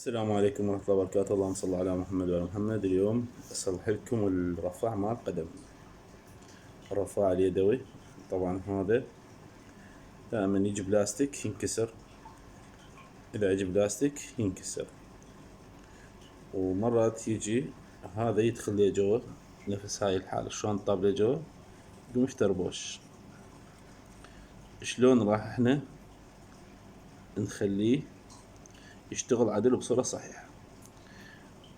السلام عليكم ورحمة الله وبركاته. اللهم صل على محمد وعلى محمد. اليوم أصلح لكم الرفع مع القدم، الرفاع اليدوي. طبعا هذا دائما يجي بلاستيك ينكسر، إذا يجي بلاستيك ينكسر، ومرات يجي هذا يدخل لي جوا، نفس هاي الحالة شلون طاب لي جوا يقوم يفتربوش. شلون راح احنا نخليه يشتغل عدل وبصورة صحيحة؟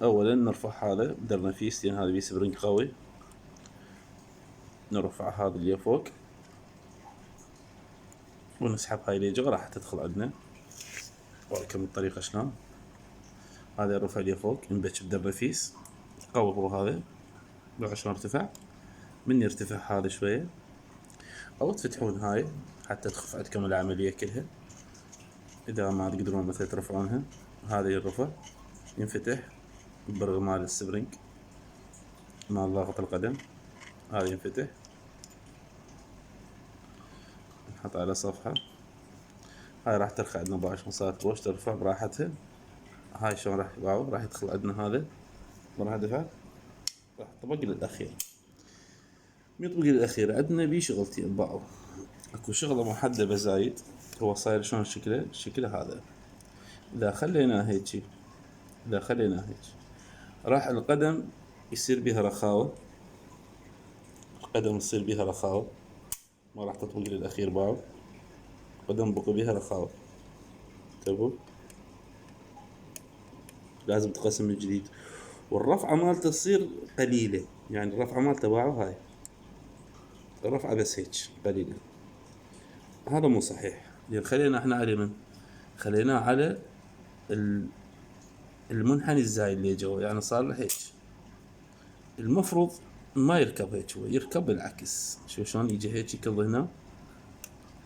اولا نرفع هذا بدرنفيس، لان هذا بيه سبرينج قوي. نرفع هذا اللي فوق ونسحب هاي اللي جوا، راح تدخل عندنا. وراكم الطريقة شلون. هذا الرفع اللي فوق نبش بدرنفيس قوي، هو هذا عشان ارتفع. من يرتفع هذا شوية، او تفتحون هاي حتى تخف عندكم العملية كلها. اذا ما تقدرون مثلا ترفعونها، هذا يرفع ينفتح بالبرغ مال السبرينج مال ضغط القدم، هذا ينفتح نحط على صفحة. هاي راح ترخى عندنا باش صارت بوش ترفع براحتها. هاي شلون راح يدخل عندنا هذا مرة دفع، راح طبق للأخير. يطبق للأخير عندنا بيه شغلتين باعوا. اكو شغلة محدبة زايد، هو صاير شلون شكله هذا. إذا خليناه هيجي، راح القدم يصير بيها رخاوة، ما راح تطبق للأخير باعوا. القدم بقى بيها رخاوة، انتبهوا، لازم تقسم من جديد. والرفعة مالته تصير قليلة، يعني الرفعة مالته باعوا هاي الرفعة بس هيك قليلة. هذا مو صحيح، لأن خلينا احنا على من؟ خليناه على المنحني الزايد اللي جوا، يعني صار له هيك. المفروض ما يركب هيك، هو يركب بالعكس. شوف شلون يجي هيك يكب هنا،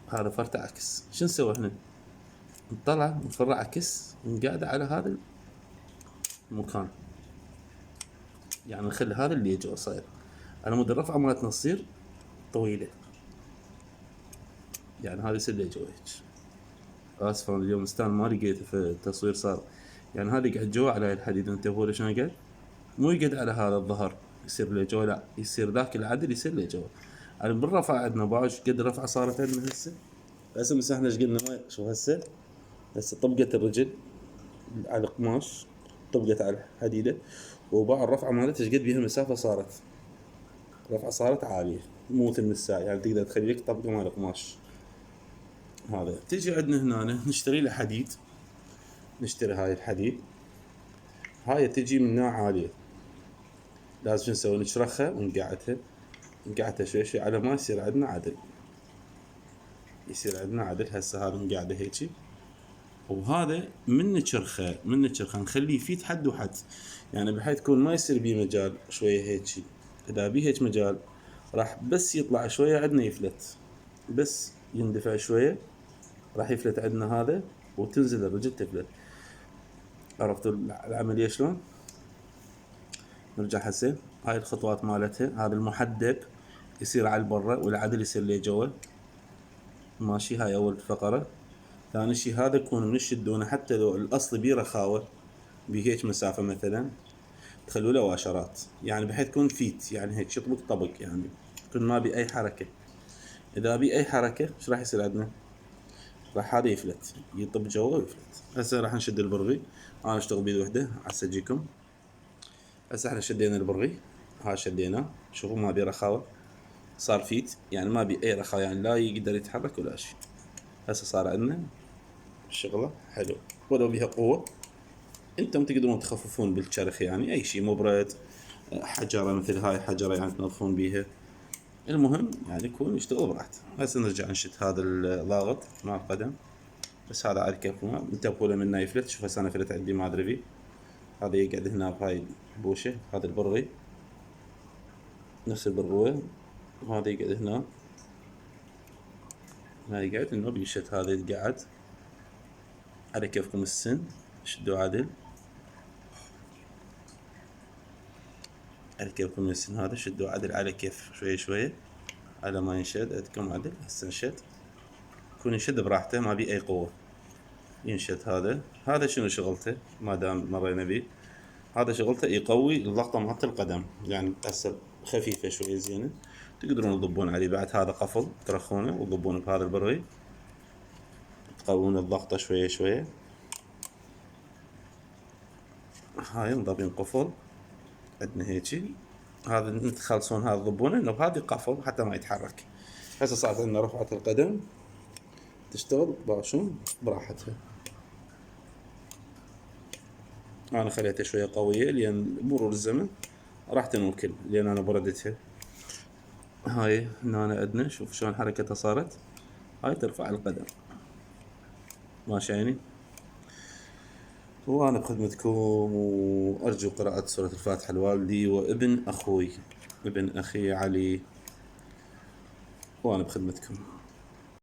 هذا فرته عكس. شو نسوي احنا؟ نطلع نفرع عكس ونقعد على هذا المكان، يعني نخلي هذا اللي جوا صاير على مود الرفعة مالتنا تصير طويلة، يعني هذا يصير اللي جوا هيك. اسف انا اليوم ستان ما لقيته في التصوير صار، يعني هذا يقعد جوا على الحديد، انتبهوا شلون يقعد، مو يقعد على هذا الظهر يصير له جوا، لا يصير ذاك العدل يصير له جوا. يعني بالرفعة عندنا باش قد الرفعة صارت عندنا هسه مسحنا ايش قلنا ما شوف هسه طبقت الرجل على القماش، طبقت على الحديدة، وباع الرفعة مالتها ايش قد بيها مسافة صارت، رفعة صارت عالية مو مثل الساعة، يعني تقدر تخلي لك طبقة مال القماش. هذا تجي عندنا هنا نشتري له حديد، نشتري هاي الحديد، هاي تجي من نوع عالية. لازم شو نسوي؟ نشرخها ونقعدها شوي شوي على ما يصير عندنا عدل. هسه هذا نقعده هيجي، وهذا من نشرخه نخليه يفيت حد وحد، يعني بحيث يكون ما يصير بيه مجال شوية هيجي. اذا بيه هيك مجال راح بس يطلع شوية عندنا يفلت، بس يندفع شوية راح يفلت عندنا هذا، وتنزل الرجل تفلت. عرفتوا العملية شلون؟ نرجع هسه هاي الخطوات مالتها. هذا المحدب يصير على البرة والعدل يصير لي جوا، ماشي. هاي اول فقرة. ثاني شي هذا يكون من الشدونه، حتى لو الاصل بيه رخاوة بهيك مسافة مثلا تخلوا له واشرات، يعني بحيث يكون فيت، يعني هيك يطبق طبق، يعني يكون ما بي اي حركة. اذا بي اي حركة ايش راح يصير عندنا؟ راح هذا يفلت، يطب جوا ويفلت. هسه راح نشد البرغي، انا اشتغل بيد وحدة هسه اجيكم. هسه احنا شدينا البرغي، ها شديناه، شوفوا ما بي رخاوة، صار فيت، يعني ما بي اي رخاوة، يعني لا يقدر يتحرك ولا شيء. هسه صار عندنا الشغلة حلو، ولو بيها قوة. انتم تقدرون تخففون بالشرخ، يعني اي شيء مبرد، حجرة مثل هاي حجرة يعني تنظفون بيها. المهم يعني يكون يشتغل براحته. هسه نرجع نشد هذا الضاغط مع القدم، بس هذا على كيفكم، انتبهوا له منه يفلت. شوف هسه انا فلت عندي ما ادري بيه، هذا يقعد هنا بهاي البوشة، هذا البرغي نفس البرغوة، وهذا يقعد هنا، هذا يقعد انه بيشد، هذا يتقعد على كيفكم السن، شدوا عدل على كيفكم السن، هذا شدوا عدل على كيف شوية شوية على ما ينشد عندكم عدل. هسه نشد، يكون يشد براحته ما بي اي قوة، ينشد. هذا شنو شغلته؟ ما دام مرينا بيه، هذا شغلته يقوي الضغطة مالت القدم، يعني هسه خفيفة شوية زينة، تقدرون تضبون عليه. بعد هذا قفل ترخونه وتضبون بهذا البرغي، تقوون الضغطة شوية شوية. هاي نضبين قفل عندنا هيجي، هذا تخلصون هذا تضبونه انه بهذه قفل حتى ما يتحرك. هسه صارت عندنا رفعة القدم تشتغل باشون براحتها. انا خليتها شوية قوية لان مرور الزمن راح تنوكل، لان انا بردتها. هاي هنا عندنا، شوف شلون حركتها صارت، هاي ترفع القدم. ماشي عيني، وانا بخدمتكم، وارجو قراءة سورة الفاتحة لوالدي وابن اخوي ابن اخي علي، وانا بخدمتكم.